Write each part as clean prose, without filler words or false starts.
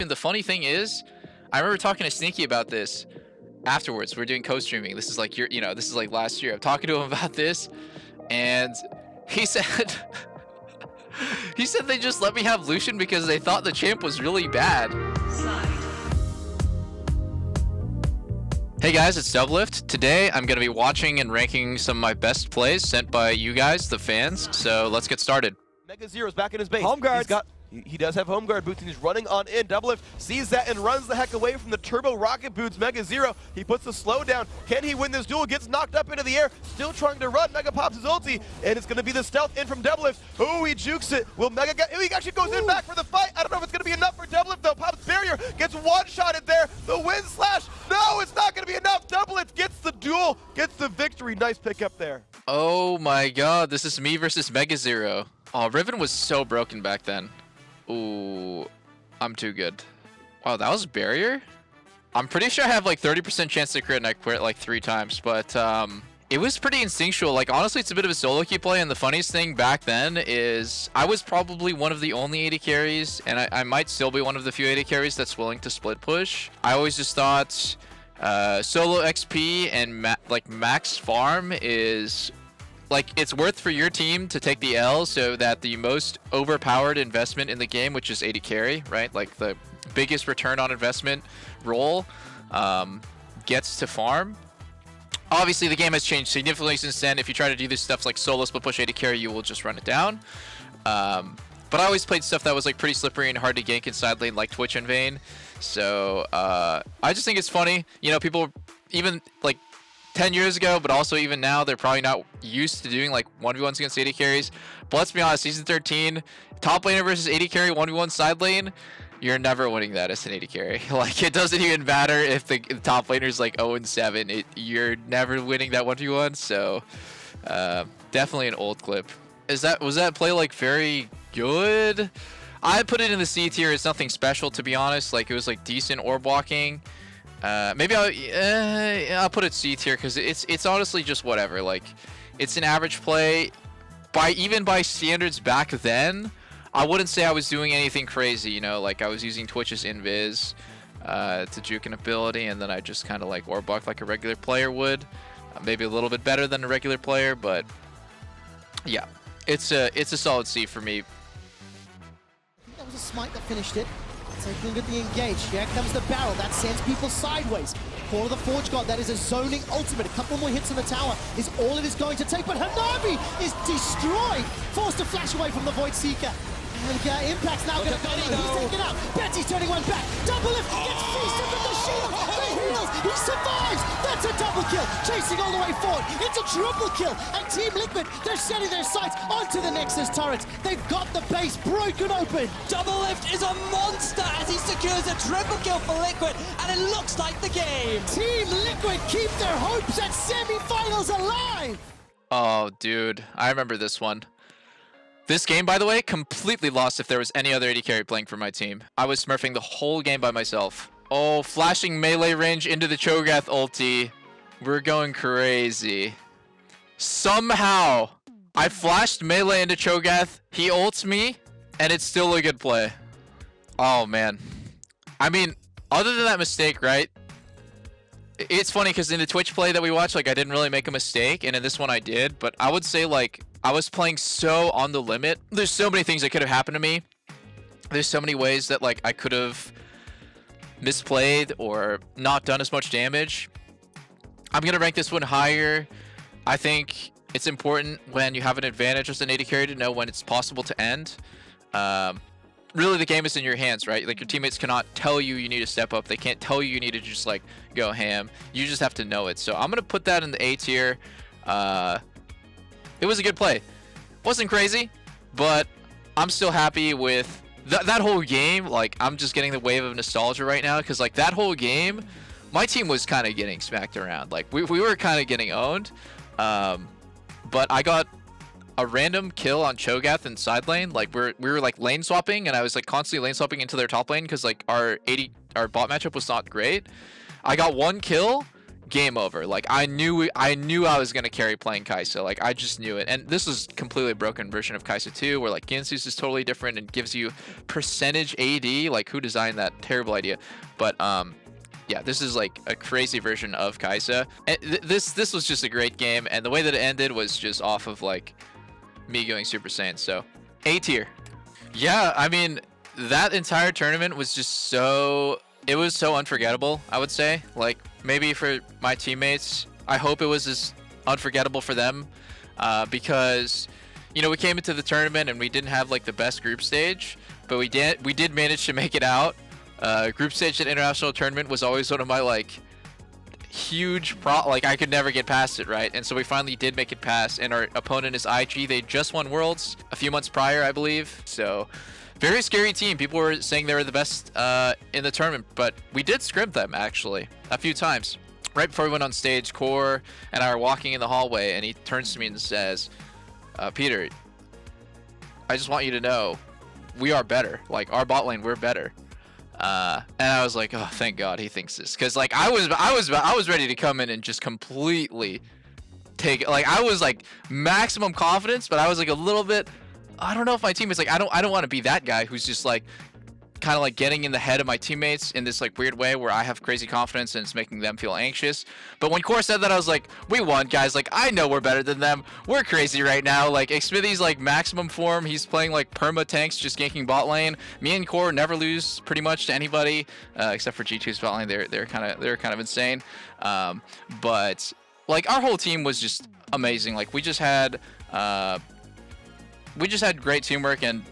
And the funny thing is, I remember talking to Sneaky about this afterwards. We're doing co-streaming. This is like this is like last year. I'm talking to him about this, and he said he said they just let me have Lucian because they thought the champ was really bad. Hey guys, it's Doublelift. Today I'm going to be watching and ranking some of my best plays sent by you guys, the fans. So let's get started. Mega Zero's back in his base. Home guards. He does have home guard boots, and he's running on in. Doublelift sees that and runs the heck away from the turbo rocket boots. Mega Zero, he puts the slow down. Can he win this duel? Gets knocked up into the air, still trying to run. Mega pops his ulti, and it's going to be the stealth in from Doublelift. Oh, he jukes it. Will Mega get? He actually goes in back for the fight. I don't know if it's going to be enough for Doublelift though. Pops barrier, gets one-shotted there. The wind slash. No, it's not going to be enough. Doublelift gets the duel, gets the victory. Nice pick up there. Oh my god, this is me versus Mega Zero. Oh, Riven was so broken back then. Ooh, I'm too good. Wow, that was barrier? I'm pretty sure I have like 30% chance to crit and I crit like 3 times, but it was pretty instinctual. Like, honestly, it's a bit of a solo queue play, and the funniest thing back then is I was probably one of the only AD carries, and I might still be one of the few AD carries that's willing to split push. I always just thought solo XP and max farm is... like, it's worth for your team to take the L so that the most overpowered investment in the game, which is AD carry, right? Like, the biggest return on investment role gets to farm. Obviously, the game has changed significantly since then. If you try to do this stuff like solo split push AD carry, you will just run it down. But I always played stuff that was like pretty slippery and hard to gank in side lane, like Twitch and Vayne. So I just think it's funny. You know, people even like 10 years ago, but also even now, they're probably not used to doing like 1v1s against AD carries. But let's be honest, season 13, top laner versus AD carry 1v1 side lane, you're never winning that as an AD carry. Like, it doesn't even matter if the top laner's like 0-7. You're never winning that 1v1. So definitely an old clip. Was that play like very good? I put it in the C tier. It's nothing special, to be honest. Like, it was like decent orb walking. Maybe I'll put it C tier because it's honestly just whatever. Like, it's an average play. Even by standards back then, I wouldn't say I was doing anything crazy. You know, like I was using Twitch's invis to juke an ability, and then I just kind of like orb walk like a regular player would. Maybe a little bit better than a regular player, but yeah, it's a solid C for me. I think that was a smite that finished it. Taking a look at the engage. Here comes the barrel. That sends people sideways. Call of the Forge God. That is a zoning ultimate. A couple more hits on the tower is all it is going to take. But Hanabi is destroyed. Forced to flash away from the Void Seeker. And Impact's now going to go low. He's taken out. Betty's turning one back. Doublelift gets feasted with the shield. The heals. He survives. That's a double kill. Chasing all the way forward. It's a triple kill. And Team Liquid, they're setting their sights onto the Nexus turrets. They've got the base broken open. Doublelift is a monster as he secures a triple kill for Liquid, and it looks like the game. Team Liquid keep their hopes at semi-finals alive. Oh, dude, I remember this one. This game, by the way, completely lost if there was any other AD carry playing for my team. I was smurfing the whole game by myself. Oh, flashing melee range into the Cho'Gath ulti. We're going crazy. Somehow, I flashed melee into Cho'Gath, he ults me, and it's still a good play. Oh, man. I mean, other than that mistake, right? It's funny because in the Twitch play that we watched, like, I didn't really make a mistake, and in this one I did, but I would say, like, I was playing so on the limit. There's so many things that could have happened to me. There's so many ways that, like, I could have misplayed or not done as much damage. I'm going to rank this one higher. I think it's important when you have an advantage as an AD carry to know when it's possible to end. Really, the game is in your hands, right? Like, your teammates cannot tell you you need to step up. They can't tell you you need to just, like, go ham. You just have to know it. So I'm going to put that in the A tier. It was a good play. Wasn't crazy, but I'm still happy with that whole game. Like, I'm just getting the wave of nostalgia right now because, like, that whole game, my team was kind of getting smacked around. Like, we were kind of getting owned, but I got a random kill on Cho'Gath in side lane. Like, we were like lane swapping, and I was like constantly lane swapping into their top lane because like our bot matchup was not great. I got one kill, game over. Like I knew I was gonna carry playing Kai'Sa. Like I just knew it. And this was completely a broken version of Kai'Sa 2, where like Ginsu's is totally different and gives you percentage AD. Like who designed that? Terrible idea. But yeah, this is like a crazy version of Kai'Sa. And this was just a great game, and the way that it ended was just off of like me going Super Saiyan. So A tier. Yeah, I mean that entire tournament was just it was so unforgettable, I would say. Like maybe for my teammates, I hope it was as unforgettable for them, because you know we came into the tournament and we didn't have like the best group stage, but we did manage to make it out. Group stage at international tournament was always one of my like huge like I could never get past it, right? And so we finally did make it past, and our opponent is IG. They just won Worlds a few months prior, I believe. So very scary team. People were saying they were the best in the tournament, but we did scrim them actually a few times. Right before we went on stage, Core and I are walking in the hallway, and he turns to me and says, Peter, I just want you to know we are better. Like our bot lane, we're better. And I was like, oh, thank God he thinks this, because like I was ready to come in and just completely take it. Like I was like maximum confidence, but I was like a little bit. I don't know if my team is like I don't want to be that guy who's just like kind of like getting in the head of my teammates in this like weird way where I have crazy confidence and it's making them feel anxious. But when Core said that, I was like, we won, guys. Like I know we're better than them. We're crazy right now. Like Xmithy's like maximum form. He's playing like perma tanks, just ganking bot lane. Me and Core never lose pretty much to anybody, except for G2's bot lane. They're kind of insane. But like our whole team was just amazing. Like we just had great teamwork, and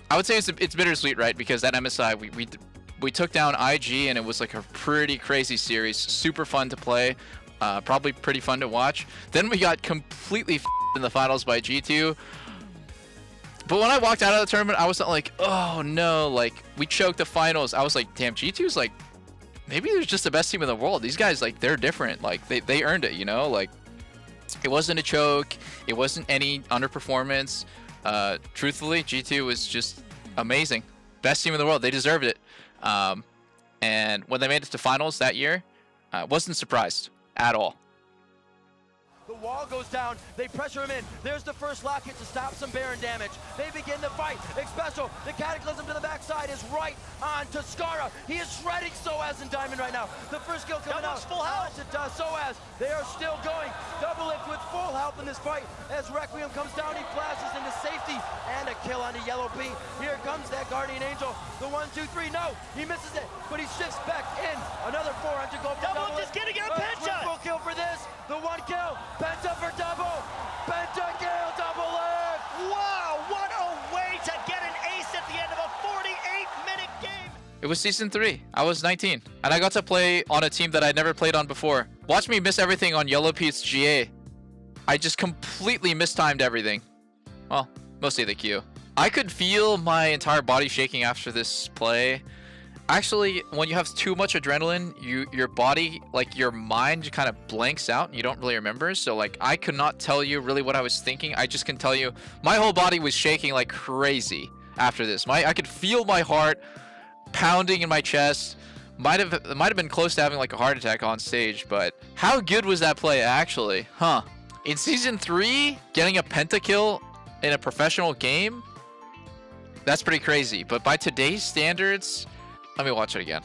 I would say it's bittersweet, right? Because that MSI, we took down IG, and it was like a pretty crazy series, super fun to play, probably pretty fun to watch. Then we got completely in the finals by G2. But when I walked out of the tournament, I was like, oh no, like we choked the finals. I was like, damn, G2's like, maybe they're just the best team in the world. These guys, like, they're different. Like they earned it, you know? Like it wasn't a choke, it wasn't any underperformance. Truthfully, G2 was just amazing. Best team in the world. They deserved it. And when they made it to finals that year, wasn't surprised at all. The wall goes down, they pressure him in. There's the first lock hit to stop some Baron damage. They begin the fight. Special, the Cataclysm to the backside is right on to Skara. He is shredding Soaz and Diamond right now. The first kill coming out. Full health. It does. Soaz, they are still going. Doublelift with full health in this fight. As Requiem comes down, he flashes into safety. And a kill onto Yellow P. Here comes that Guardian Angel. The 1, 2, 3, no, he misses it, but he shifts back in. Another 400 gold for Doublelift. Just getting a Penta. Triple kill for this. The 1 kill. Penta for double. Penta kill, Doublelift. Wow, what a way to get an ace at the end of a 48-minute game. It was season 3. I was 19, and I got to play on a team that I'd never played on before. Watch me miss everything on Yellow Pete's GA. I just completely mistimed everything. Well, mostly the Q. I could feel my entire body shaking after this play. Actually, when you have too much adrenaline, your body, like your mind kind of blanks out and you don't really remember. So like I could not tell you really what I was thinking. I just can tell you my whole body was shaking like crazy after this. I could feel my heart pounding in my chest. Might have been close to having like a heart attack on stage, but how good was that play actually? Huh. In season 3, getting a pentakill in a professional game, that's pretty crazy. But by today's standards, let me watch it again.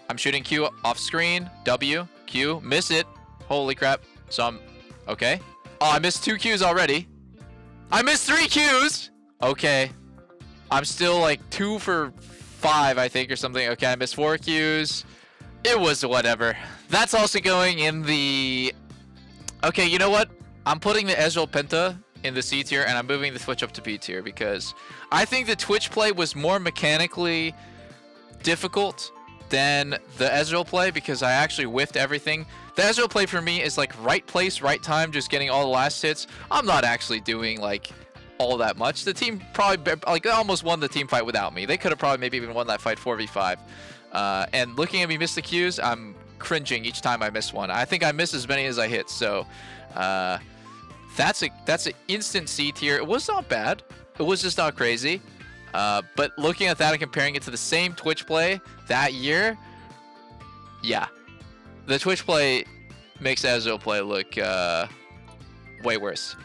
I'm shooting Q off screen, W, Q, miss it. Holy crap. So I'm, okay. Oh, I missed 2 Qs already. I missed 3 Qs. Okay. I'm still like 2 for 5, I think, or something. Okay, I missed 4 Qs. It was whatever. That's also going in the... Okay, you know what? I'm putting the Ezreal Penta in the C tier, and I'm moving the Twitch up to B tier because I think the Twitch play was more mechanically difficult than the Ezreal play because I actually whiffed everything. The Ezreal play for me is like right place, right time, just getting all the last hits. I'm not actually doing like all that much. The team probably like they almost won the team fight without me. They could have probably maybe even won that fight 4v5. And looking at me miss the Qs, I'm cringing each time I miss one. I think I miss as many as I hit. So that's an instant C tier. It was not bad. It was just not crazy. But looking at that and comparing it to the same Twitch play that year, yeah, the Twitch play makes Ezreal play look way worse.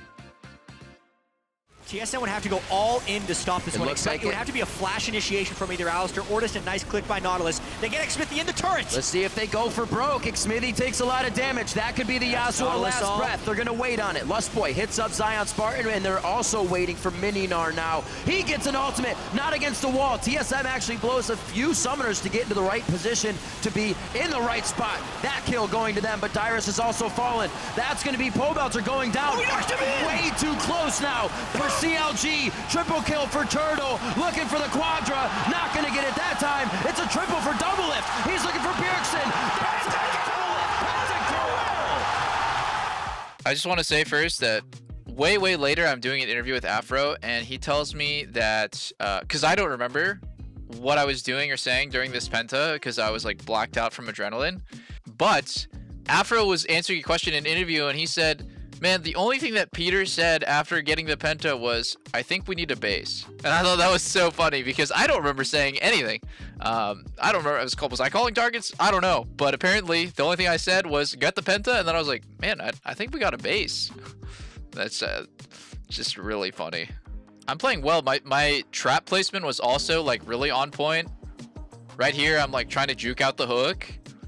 TSM would have to go all in to stop this one. Looks like It would have to be a flash initiation from either Alistar or just a nice click by Nautilus. They get Xmithy in the turret. Let's see if they go for broke. Xmithy takes a lot of damage. That could be the Yasuo last breath. They're going to wait on it. Lustboy hits up Zion Spartan, and they're also waiting for Mininar now. He gets an ultimate, not against the wall. TSM actually blows a few summoners to get into the right position to be in the right spot. That kill going to them, but Dyrus has also fallen. That's going to be Pobelter going down. Way too close now for CLG. Triple kill for Turtle, looking for the Quadra, not gonna get it that time. It's a triple for Doublelift. He's looking for Bjergsen. I just want to say first that way later I'm doing an interview with Afro, and he tells me that because I don't remember what I was doing or saying during this Penta because I was like blacked out from adrenaline, but Afro was answering a question in an interview, and he said, man, the only thing that Peter said after getting the Penta was, I think we need a base. And I thought that was so funny because I don't remember saying anything. I don't remember. Was I calling targets? I don't know. But apparently, the only thing I said was, get the Penta. And then I was like, man, I think we got a base. That's just really funny. I'm playing well. My trap placement was also like really on point. Right here, I'm like trying to juke out the hook.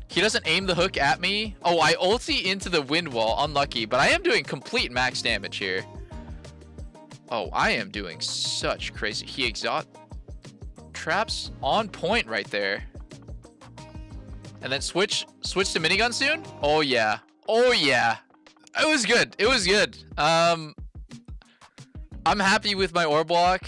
He doesn't aim the hook at me. Oh, I ulti into the wind wall. Unlucky, but I am doing complete max damage here. Oh, I am doing such crazy. He exhaust traps on point right there. And then switch to minigun soon. Oh yeah. Oh yeah. It was good. It was good. I'm happy with my orb block.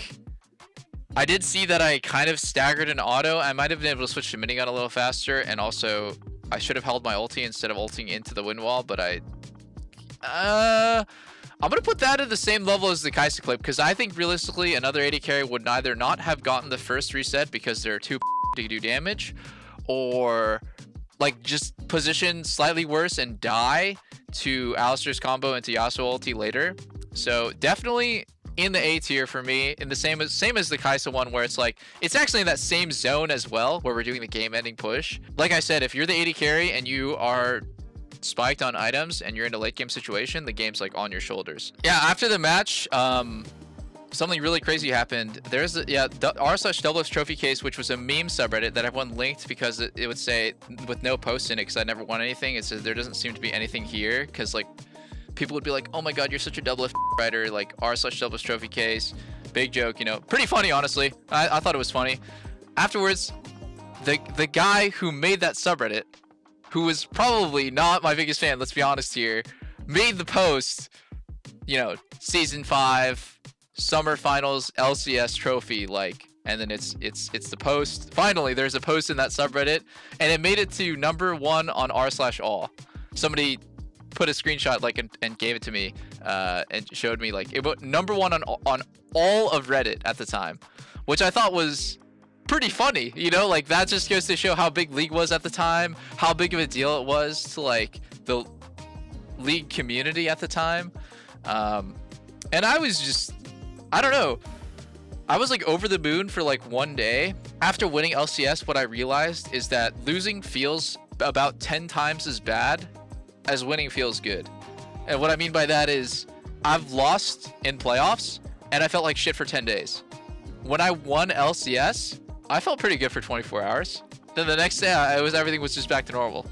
I did see that I kind of staggered an auto. I might have been able to switch to minigun a little faster, and also I should have held my ulti instead of ulting into the wind wall, but I'm gonna put that at the same level as the Kai'Sa clip because I think realistically another AD carry would either not have gotten the first reset because they're too to do damage, or like just position slightly worse and die to Alistar's combo into Yasuo ulti later. So definitely in the A tier for me, in the same as the Kai'Sa one, where it's like it's actually in that same zone as well, where we're doing the game-ending push. Like I said, if you're the AD carry and you are spiked on items and you're in a late game situation, the game's like on your shoulders. Yeah, after the match, something really crazy happened. There's r/Doublelift trophy case, which was a meme subreddit that everyone linked because it would say with no post in it because I never won anything. It says there doesn't seem to be anything here because like people would be like, oh my god, you're such a Doublelift writer, like r/Doublelift trophy case. Big joke, you know. Pretty funny, honestly. I thought it was funny. Afterwards, the guy who made that subreddit, who was probably not my biggest fan, let's be honest here, made the post, you know, Season 5, Summer Finals, LCS trophy, like, and then it's the post. Finally, there's a post in that subreddit, and it made it to #1 on r/all. Somebody put a screenshot like and gave it to me and showed me like it was #1 on all of Reddit at the time, which I thought was pretty funny, you know, like that just goes to show how big League was at the time, how big of a deal it was to like the League community at the time. And I was just, I don't know, I was like over the moon for like one day. After winning LCS, what I realized is that losing feels about 10 times as bad as winning feels good. And what I mean by that is I've lost in playoffs and I felt like shit for 10 days. When I won LCS, I felt pretty good for 24 hours. Then the next day everything was just back to normal.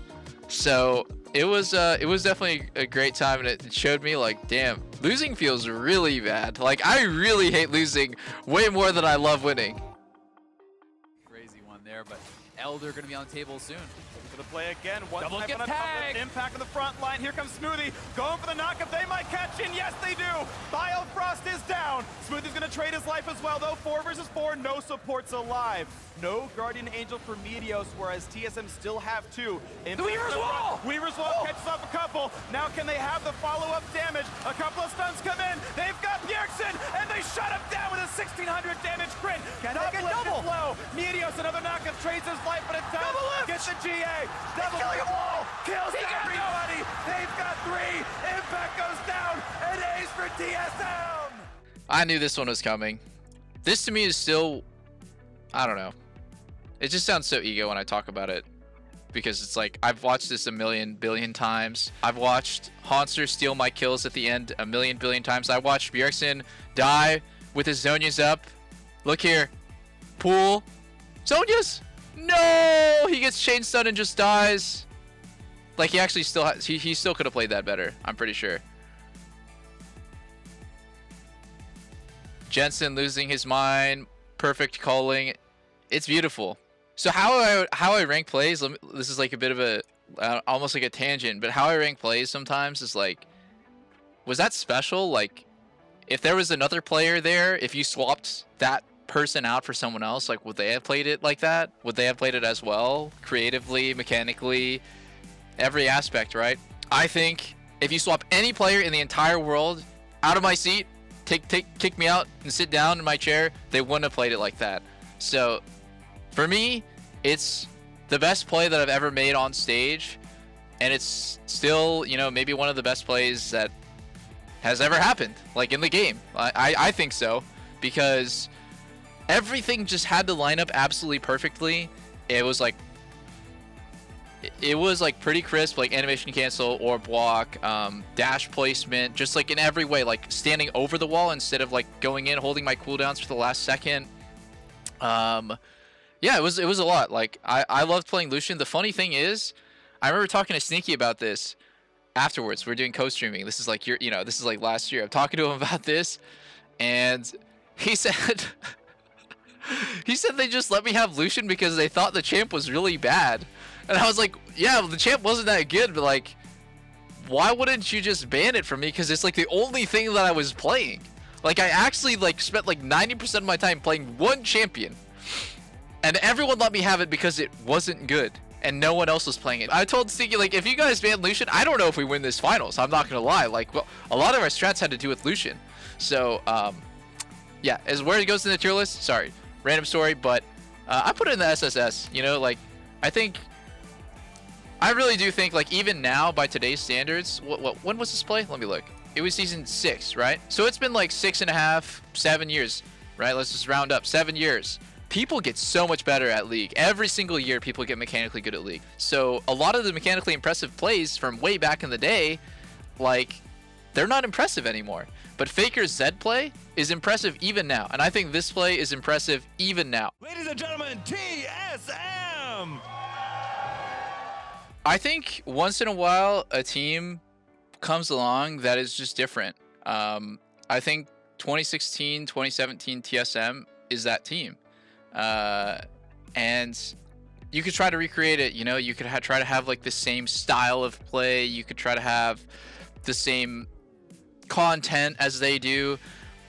So it was definitely a great time, and it showed me like, damn, losing feels really bad. Like I really hate losing way more than I love winning. Crazy one there, but Elder gonna be on the table soon. For the play again, one Double type get on a tagged. impact on the front line. Here comes Smoothie, going for the knockup. They might catch in. Yes, they do. Biofrost is down. Smoothie's gonna trade his life as well, though. 4 versus 4, no supports alive. No Guardian Angel for Meteos, whereas TSM still have 2. The Weaver's Wall! Weaver's Wall catches off a couple. Now can they have the follow-up damage? A couple of stuns come in. They've got Bjergsen, and they shut him down with a 1600 damage crit. Can they get double? Low. Meteos, another knockup, trades his life, but it does. Doublelift! Gets the GA. Double killing them all! Kills everybody. They've got 3. Impact goes down. An ace for TSM. I knew this one was coming. This to me is still, I don't know. It just sounds so ego when I talk about it. because it's like I've watched this a million billion times. I've watched Haunster steal my kills at the end a million billion times. I watched Bjergsen die with his Zhonya's up. Look here. Pool. Zhonya's? No! He gets chain stun and just dies. Like, he actually still has, he still could have played that better, I'm pretty sure. Jensen losing his mind. Perfect calling. It's beautiful. So how I rank plays, this is like a bit of a almost like a tangent, but how I rank plays sometimes is like, was that special? Like, if there was another player there, if you swapped that person out for someone else, like, would they have played it like that? Would they have played it as well, creatively, mechanically, every aspect, right? I think if you swap any player in the entire world out of my seat, kick me out and sit down in my chair, they wouldn't have played it like that. So for me, it's the best play that I've ever made on stage, and it's still, you know, maybe one of the best plays that has ever happened, like, in the game. I think so, because everything just had to line up absolutely perfectly. It was like pretty crisp, like animation cancel, orb walk, dash placement, just like in every way, like standing over the wall instead of like going in, holding my cooldowns for the last second. Yeah, it was a lot. Like, I loved playing Lucian. The funny thing is, I remember talking to Sneaky about this afterwards. We're doing co-streaming. This is like this is like last year. I'm talking to him about this, and he said he said they just let me have Lucian because they thought the champ was really bad. And I was like, yeah, well, the champ wasn't that good, but like, why wouldn't you just ban it from me? Because it's like the only thing that I was playing. Like, I actually like spent like 90% of my time playing one champion, and everyone let me have it because it wasn't good and no one else was playing it. I told Sneaky, like, if you guys ban Lucian, I don't know if we win this finals. I'm not gonna lie. Like, well, a lot of our strats had to do with Lucian. So yeah, as where it goes in the tier list, sorry, random story, but I put it in the SSS. You know, like, I really do think, like, even now by today's standards, when was this play? Let me look. It was season 6, right? So it's been like 6.5, 7 years, right? Let's just round up, 7 years. People get so much better at League. Every single year, people get mechanically good at League. So a lot of the mechanically impressive plays from way back in the day, like, they're not impressive anymore. But Faker's Zed play is impressive even now. And I think this play is impressive even now. Ladies and gentlemen, TSM! I think once in a while, a team comes along that is just different. I think 2016, 2017 TSM is that team. And you could try to recreate it. You know, you could try to have like the same style of play. You could try to have the same content as they do,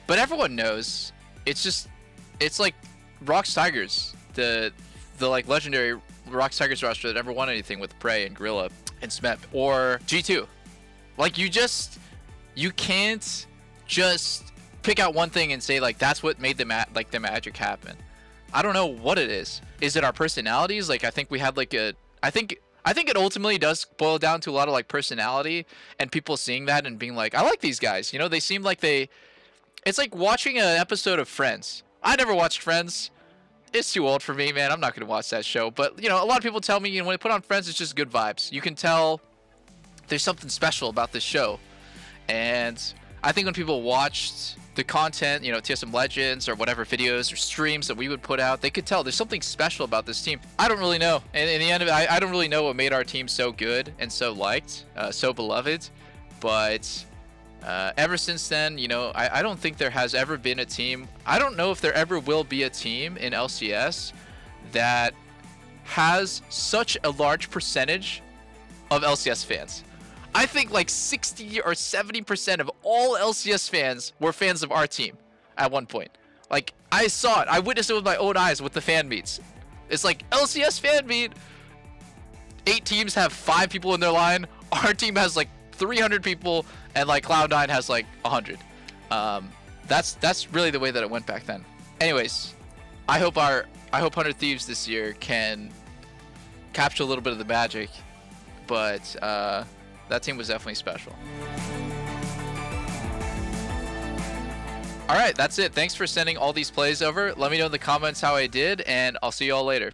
but everyone knows it's like Rox Tigers, the like legendary Rox Tigers roster that never won anything with Prey and Gorilla and Smep, or G2. Like, you can't just pick out one thing and say like that's what made the magic happen. I don't know what it is. Is it our personalities? Like, I think we had like I think it ultimately does boil down to a lot of like personality and people seeing that and being like, I like these guys. You know, they seem like it's like watching an episode of Friends. I never watched Friends. It's too old for me, man. I'm not going to watch that show. But, you know, a lot of people tell me, you know, when they put on Friends, it's just good vibes. You can tell there's something special about this show. And I think when people watched the content, you know, TSM Legends or whatever videos or streams that we would put out, they could tell there's something special about this team. I don't really know. And in the end of it, I don't really know what made our team so good and so liked, so beloved. But ever since then, you know, I don't think there has ever been a team. I don't know if there ever will be a team in LCS that has such a large percentage of LCS fans. I think like 60 or 70% of all LCS fans were fans of our team at one point. Like, I saw it. I witnessed it with my own eyes with the fan meets. It's like LCS fan meet. 8 teams have 5 people in their line. Our team has like 300 people, and like Cloud9 has like 100. That's really the way that it went back then. Anyways, I hope 100 Thieves this year can capture a little bit of the magic, but that team was definitely special. All right, that's it. Thanks for sending all these plays over. Let me know in the comments how I did, and I'll see you all later.